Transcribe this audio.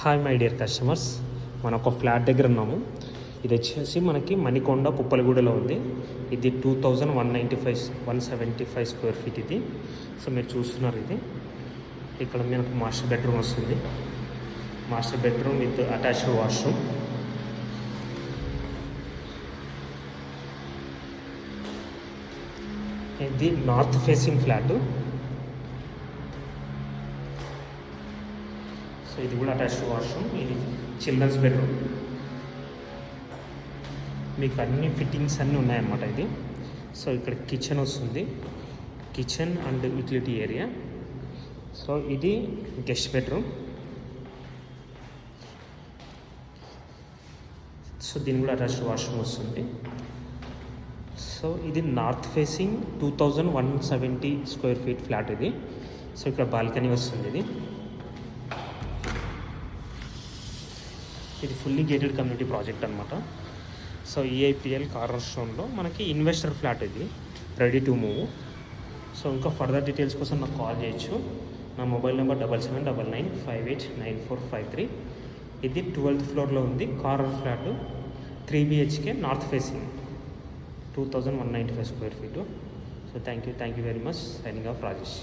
Hi my dear customers, మనం ఒక flat దగ్గర ఉన్నాము. ఇది వచ్చేసి మనకి మణికొండ పుప్పలగూడలో ఉంది. ఇది 2195 స్క్వేర్ ఫీట్ ఇది. సో మీరు చూస్తున్నారు, ఇది ఇక్కడ మనకు మాస్టర్ బెడ్రూమ్ వస్తుంది. Master bedroom with attached washroom. ఇది నార్త్ ఫేసింగ్ ఫ్లాట్. సో ఇది కూడా అటాచ్డ్ వాష్రూమ్. ఇది చిల్డ్రన్స్ బెడ్రూమ్. మీకు అన్ని ఫిట్టింగ్స్ అన్నీ ఉన్నాయన్నమాట ఇది. సో ఇక్కడ కిచెన్ వస్తుంది, kitchen and utility area. So ఇది గెస్ట్ బెడ్రూమ్. సో దీని కూడా అటాచ్డ్ వాష్రూమ్ వస్తుంది. సో ఇది north facing 2170 square feet flat ఇది. సో ఇక్కడ బాల్కనీ వస్తుంది. ఇది ఫుల్లీ గేటెడ్ కమ్యూనిటీ ప్రాజెక్ట్ అనమాట. సో ఈఐపిఎల్ కార్నర్ స్టోన్లో మనకి ఇన్వెస్టర్ ఫ్లాట్ ఇది, రెడీ టు మూవ్. సో ఇంకా ఫర్దర్ డీటెయిల్స్ కోసం నాకు కాల్ చేయొచ్చు. నా మొబైల్ నెంబర్ 7799589453. ఇది 12th ఫ్లోర్లో ఉంది, corner flat, 3 BHK, north facing, 2195 square feet. So thank you very much. Signing off Rajesh.